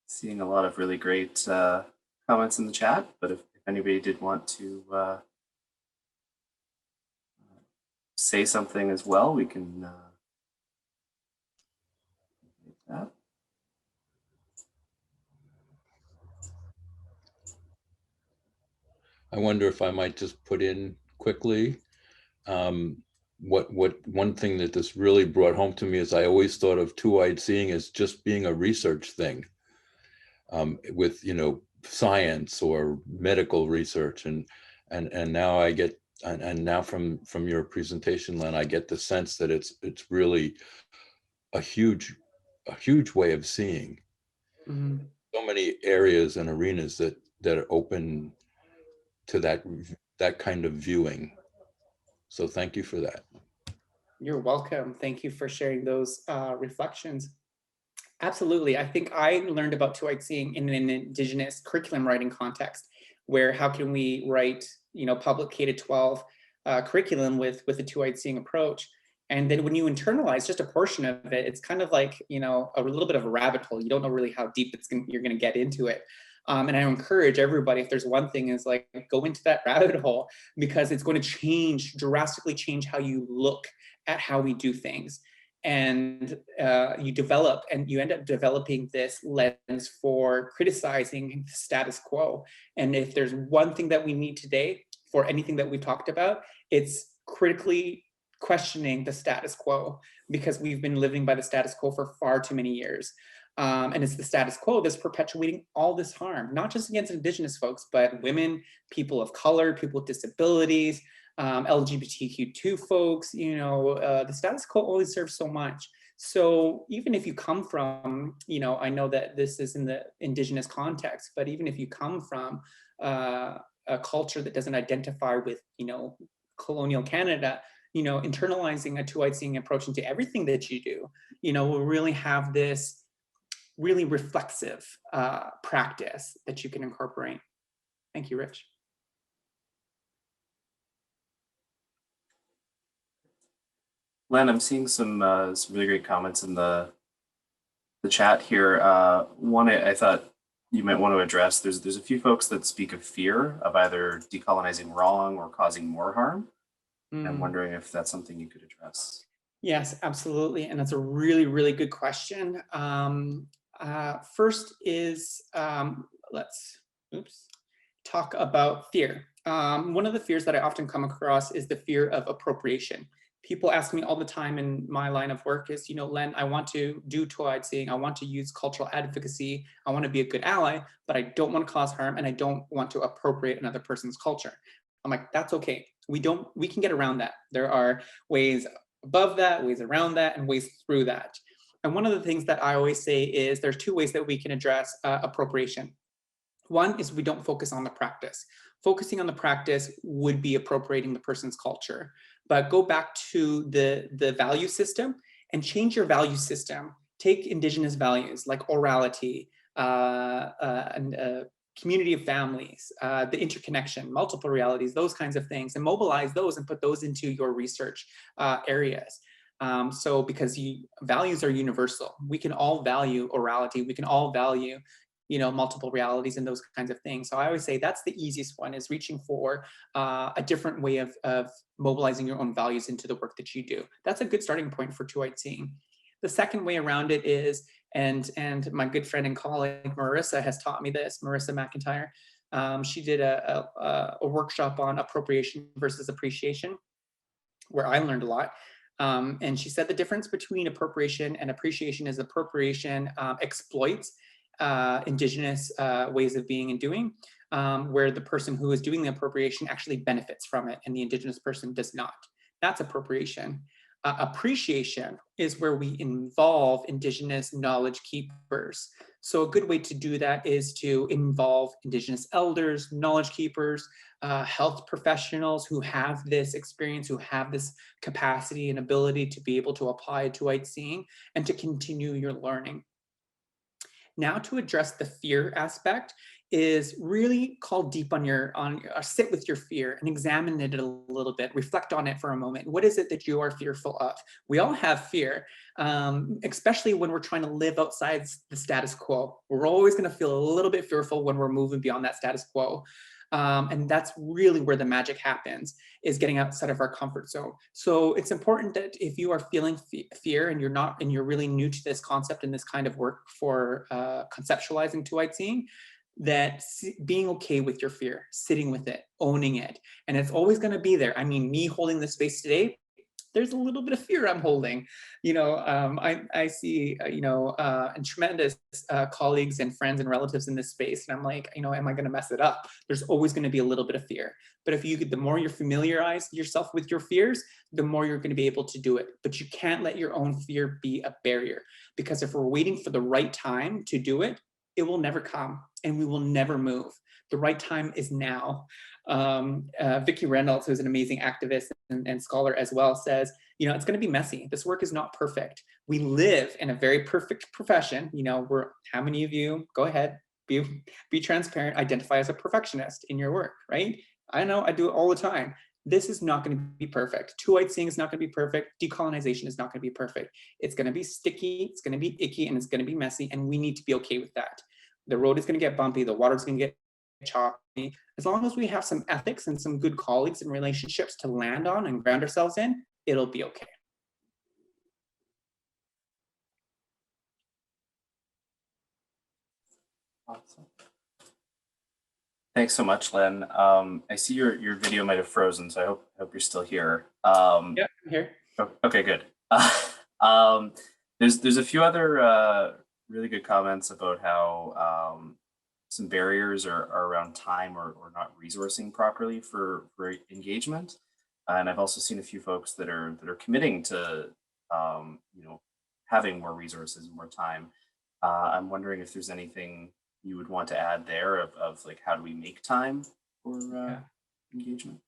Seeing a lot of really great comments in the chat, but if anybody did want to say something as well, we can make that. I wonder if I might just put in quickly what one thing that this really brought home to me is I always thought of two-eyed seeing as just being a research thing with science or medical research, and now I get and now from your presentation, Len, I get the sense that it's really a huge way of seeing. Mm-hmm. So many areas and arenas that are open to that kind of viewing. So thank you for that. You're welcome. Thank you for sharing those reflections. Absolutely. I think I learned about Tuatseeing in an Indigenous curriculum writing context, where how can we write, public K-12 curriculum with a Tuatseeing approach. And then when you internalize just a portion of it, it's kind of like, a little bit of a rabbit hole. You don't know really how deep you're going to get into it. And I encourage everybody, if there's one thing, is like go into that rabbit hole, because it's going to drastically change how you look at how we do things. And you end up developing this lens for criticizing the status quo. And if there's one thing that we need today for anything that we talked about, it's critically questioning the status quo, because we've been living by the status quo for far too many years. And it's the status quo that's perpetuating all this harm, not just against Indigenous folks, but women, people of color, people with disabilities, LGBTQ2 folks. The status quo only serves so much. So even if you come from, I know that this is in the Indigenous context, but even if you come from a culture that doesn't identify with, colonial Canada, internalizing a Tuatseeing approach into everything that you do, will really have this really reflexive practice that you can incorporate. Thank you, Rich. Len, I'm seeing some really great comments in the chat here. One I thought you might want to address. There's a few folks that speak of fear of either decolonizing wrong or causing more harm. I'm wondering if that's something you could address. Yes, absolutely. And that's a really, really good question. First is, let's talk about fear. One of the fears that I often come across is the fear of appropriation. People ask me all the time in my line of work is, Len, I want to do two-eyed seeing. I want to use cultural advocacy. I want to be a good ally, but I don't want to cause harm and I don't want to appropriate another person's culture. I'm like, that's okay. We can get around that. There are ways above that, ways around that, and ways through that. And one of the things that I always say is there's two ways that we can address appropriation. One is we don't focus on the practice. Focusing on the practice would be appropriating the person's culture. But go back to the value system and change your value system. Take Indigenous values like orality, and community of families, the interconnection, multiple realities, those kinds of things, and mobilize those and put those into your research areas. So because values are universal. We can all value orality. We can all value multiple realities and those kinds of things. So I always say that's the easiest one, is reaching for a different way of mobilizing your own values into the work that you do. That's a good starting point for two-eyed seeing. The second way around it is, and my good friend and colleague Marissa has taught me this, Marissa McIntyre. She did a workshop on appropriation versus appreciation, where I learned a lot. And she said the difference between appropriation and appreciation is appropriation exploits Indigenous ways of being and doing, where the person who is doing the appropriation actually benefits from it and the Indigenous person does not. That's appropriation. Appreciation is where we involve Indigenous knowledge keepers. So a good way to do that is to involve Indigenous elders, knowledge keepers, health professionals who have this experience, who have this capacity and ability to be able to apply two-eyed seeing and to continue your learning. Now, to address the fear aspect is really call deep sit with your fear and examine it a little bit, reflect on it for a moment. What is it that you are fearful of? We all have fear, especially when we're trying to live outside the status quo. We're always going to feel a little bit fearful when we're moving beyond that status quo. And that's really where the magic happens, is getting outside of our comfort zone. So it's important that if you are feeling fear and you're really new to this concept and this kind of work for conceptualizing two-eyed seeing, that being okay with your fear, sitting with it, owning it, and it's always going to be there. I mean, me holding this space today, there's a little bit of fear I'm holding. I see, and tremendous colleagues and friends and relatives in this space. And I'm like, am I going to mess it up? There's always going to be a little bit of fear. But the more you familiarize yourself with your fears, the more you're going to be able to do it. But you can't let your own fear be a barrier, because if we're waiting for the right time to do it, it will never come and we will never move. The right time is now. Vicki Reynolds, who's an amazing activist and scholar as well, says, it's going to be messy. This work is not perfect. We live in a very perfect profession. How many of you, go ahead, be transparent, identify as a perfectionist in your work, right? I know, I do it all the time. This is not going to be perfect. Two-eyed seeing is not going to be perfect. Decolonization is not going to be perfect. It's going to be sticky, it's going to be icky, and it's going to be messy, and we need to be okay with that. The road is going to get bumpy, the water's going to get choppy. As long as we have some ethics and some good colleagues and relationships to land on and ground ourselves in, it'll be okay. Awesome. Thanks so much, Len. I see your video might have frozen, so I hope you're still here. Yeah, I'm here. Okay, good. There's a few other really good comments about how some barriers are around time or not resourcing properly for engagement, and I've also seen a few folks that are committing to having more resources and more time. I'm wondering if there's anything you would want to add there of like, how do we make time for engagement?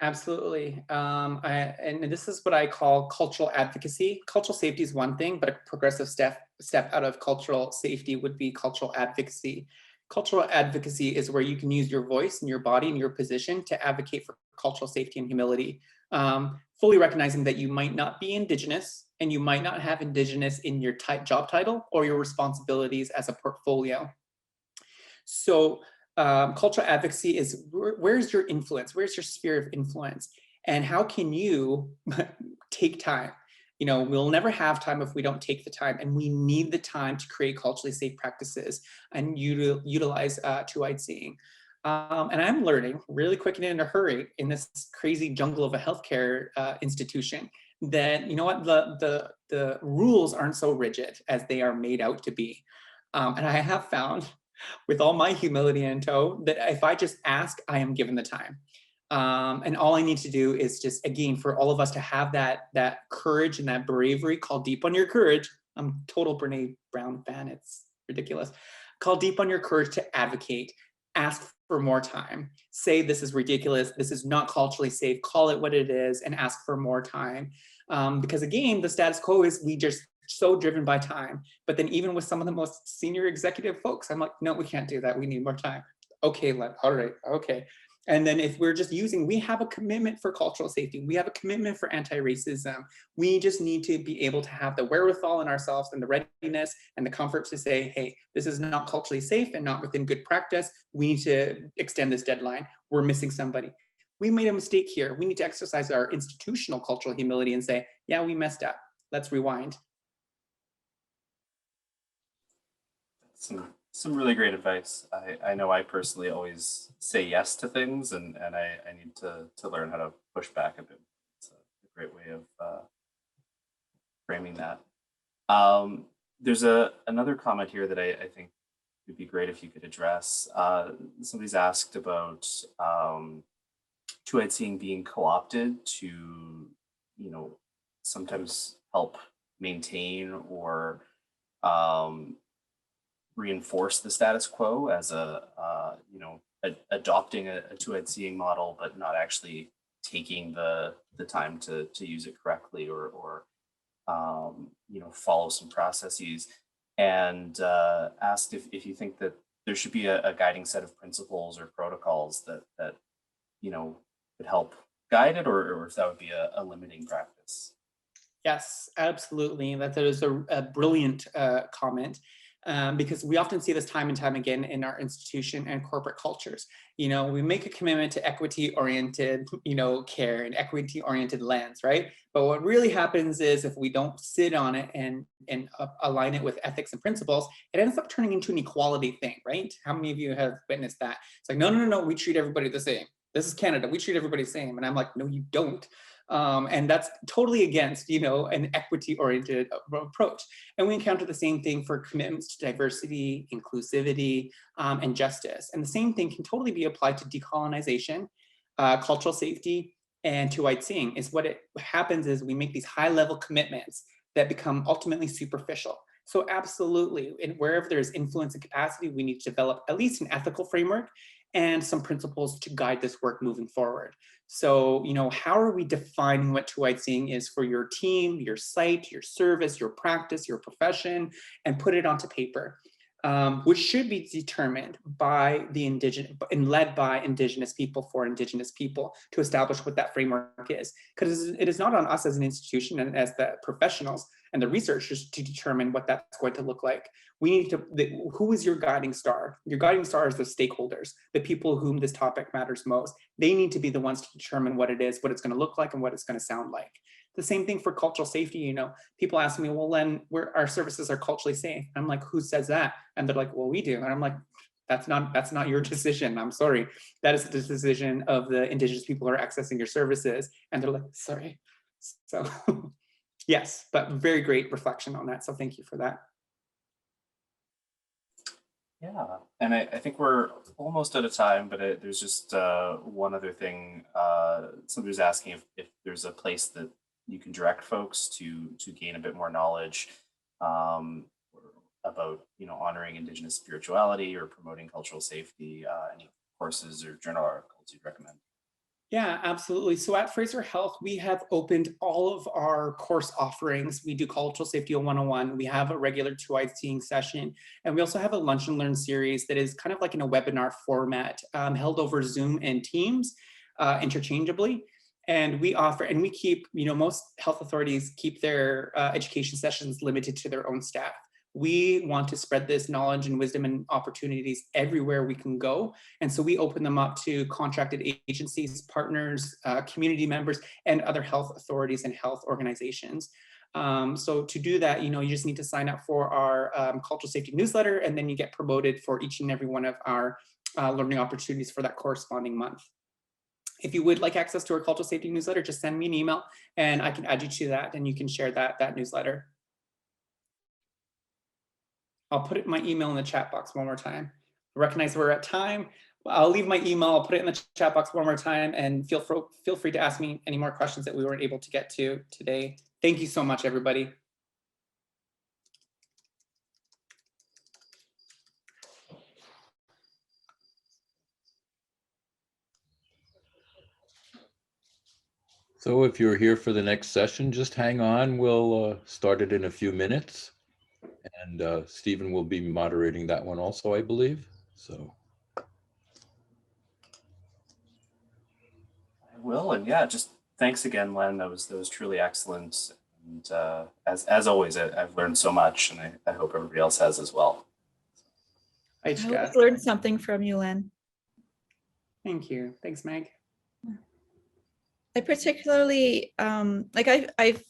Absolutely. And this is what I call cultural advocacy. Cultural safety is one thing, but a progressive step out of cultural safety would be cultural advocacy. Cultural advocacy is where you can use your voice and your body and your position to advocate for cultural safety and humility, fully recognizing that you might not be Indigenous and you might not have Indigenous in your job title or your responsibilities as a portfolio. So cultural advocacy is where's your influence? Where's your sphere of influence? And how can you take time? You know, we'll never have time if we don't take the time, and we need the time to create culturally safe practices and utilize two-eyed seeing. And I'm learning really quick and in a hurry in this crazy jungle of a healthcare institution that, you know what, the rules aren't so rigid as they are made out to be. And I have found, with all my humility in tow, that if I just ask, I am given the time. And all I need to do is just, again, for all of us to have that courage and that bravery, call deep on your courage. I'm a total Brene Brown fan, it's ridiculous. Call deep on your courage to advocate, ask for more time, say this is ridiculous, this is not culturally safe, call it what it is, and ask for more time. Because again, the status quo is we just so driven by time. But then even with some of the most senior executive folks, I'm like, no, we can't do that. We need more time. Okay, Len, all right, okay. And then if we're just using, we have a commitment for cultural safety. We have a commitment for anti-racism. We just need to be able to have the wherewithal in ourselves and the readiness and the comfort to say, hey, this is not culturally safe and not within good practice. We need to extend this deadline. We're missing somebody. We made a mistake here. We need to exercise our institutional cultural humility and say, yeah, we messed up. Let's rewind. Some really great advice. I know I personally always say yes to things, and I need to learn how to push back a bit. It's a great way of framing that. There's another comment here that I think would be great if you could address. Somebody's asked about two-eyed seeing being co-opted to, you know, sometimes help maintain or reinforce the status quo as you know, adopting a two-eyed seeing model, but not actually taking the time to use it correctly or you know, follow some processes, and asked if you think that there should be a guiding set of principles or protocols that you know, could help guide it, or if that would be a limiting practice. Yes, absolutely. That is a brilliant comment. Because we often see this time and time again in our institution and corporate cultures. You know, we make a commitment to equity-oriented, you know, care and equity-oriented lens, right? But what really happens is if we don't sit on it and align it with ethics and principles, it ends up turning into an equality thing, right? How many of you have witnessed that? It's like, no, we treat everybody the same. This is Canada, we treat everybody the same. And I'm like, no, you don't. And that's totally against, you know, an equity-oriented approach. And we encounter the same thing for commitments to diversity, inclusivity, and justice. And the same thing can totally be applied to decolonization, cultural safety, and two-eyed seeing. Is what it happens is we make these high-level commitments that become ultimately superficial. So absolutely, and wherever there's influence and capacity, we need to develop at least an ethical framework and some principles to guide this work moving forward. So, you know, how are we defining what two-eyed seeing is for your team, your site, your service, your practice, your profession, and put it onto paper, which should be determined by the Indigenous and led by Indigenous people for Indigenous people to establish what that framework is. Because it is not on us as an institution and as the professionals and the researchers to determine what that's going to look like. We need to, who is your guiding star? Your guiding star is the stakeholders, the people whom this topic matters most. They need to be the ones to determine what it is, what it's going to look like, and what it's going to sound like. The same thing for cultural safety. You know, people ask me, well, Len, our services are culturally safe. I'm like, who says that? And they're like, well, we do. And I'm like, that's not your decision. I'm sorry. That is the decision of the Indigenous people who are accessing your services. And they're like, sorry. So yes, but very great reflection on that. So thank you for that. Yeah, and I think we're almost out of time, but there's just one other thing. Somebody's asking if there's a place that you can direct folks to gain a bit more knowledge about, you know, honoring Indigenous spirituality or promoting cultural safety. Any courses or journal articles you'd recommend? Yeah, absolutely. So at Fraser Health, we have opened all of our course offerings. We do Cultural Safety 101. We have a regular two-eyed seeing session. And we also have a Lunch and Learn series that is kind of like in a webinar format, held over Zoom and Teams interchangeably. And we offer, and we keep, you know, most health authorities keep their education sessions limited to their own staff. We want to spread this knowledge and wisdom and opportunities everywhere we can go. And so we open them up to contracted agencies, partners, community members, and other health authorities and health organizations. So to do that, you just need to sign up for our cultural safety newsletter, and then you get promoted for each and every one of our learning opportunities for that corresponding month. If you would like access to our cultural safety newsletter, just send me an email and I can add you to that, and you can share that newsletter. I'll put my email in the chat box one more time. Recognize we're at time. I'll leave my email, I'll put it in the chat box one more time, and feel free to ask me any more questions that we weren't able to get to today. Thank you so much, everybody. So if you're here for the next session, just hang on. We'll start it in a few minutes. And Stephen will be moderating that one also, I believe. So I will, and yeah, just thanks again, Len. That was truly excellent. And as always, I've learned so much, and I hope everybody else has as well. I always learned something from you, Len. Thank you. Thanks, Meg. I particularly, I've,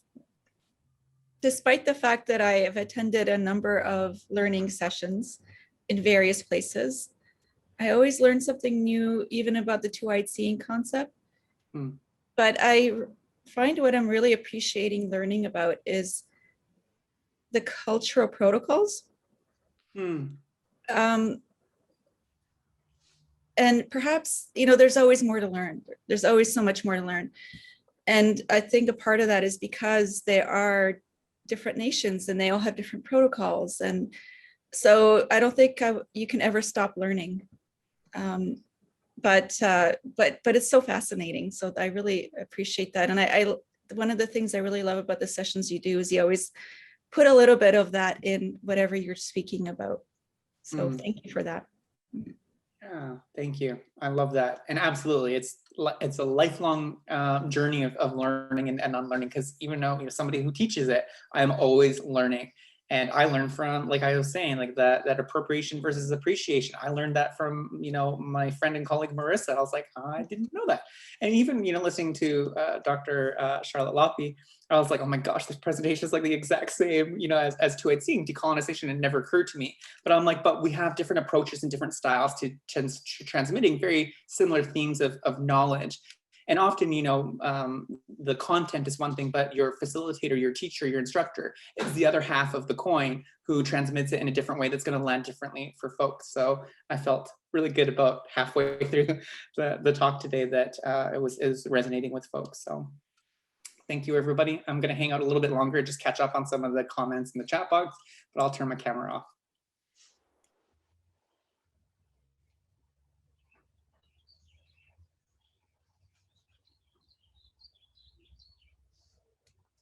despite the fact that I have attended a number of learning sessions in various places, I always learn something new, even about the two-eyed seeing concept. But I find what I'm really appreciating learning about is the cultural protocols. And perhaps, there's always more to learn. There's always so much more to learn. And I think a part of that is because there are different nations and they all have different protocols. And so I don't think you can ever stop learning. But it's so fascinating. So I really appreciate that. And one of the things I really love about the sessions you do is you always put a little bit of that in whatever you're speaking about. So thank you for that. Yeah, thank you. I love that. And absolutely, it's a lifelong journey of learning and unlearning, because even though you're somebody who teaches it, I'm always learning. And I learned from, like I was saying, like that appropriation versus appreciation. I learned that from, my friend and colleague, Marissa. I was like, I didn't know that. And even, listening to Dr. Charlotte Loppe, I was like, oh my gosh, this presentation is like the exact same, as two-eyed seeing. Decolonization had never occurred to me. But I'm like, but we have different approaches and different styles to transmitting very similar themes of knowledge. And often, the content is one thing, but your facilitator, your teacher, your instructor is the other half of the coin who transmits it in a different way that's going to land differently for folks. So I felt really good about halfway through the talk today that it was resonating with folks. So thank you, everybody. I'm going to hang out a little bit longer, just catch up on some of the comments in the chat box, but I'll turn my camera off.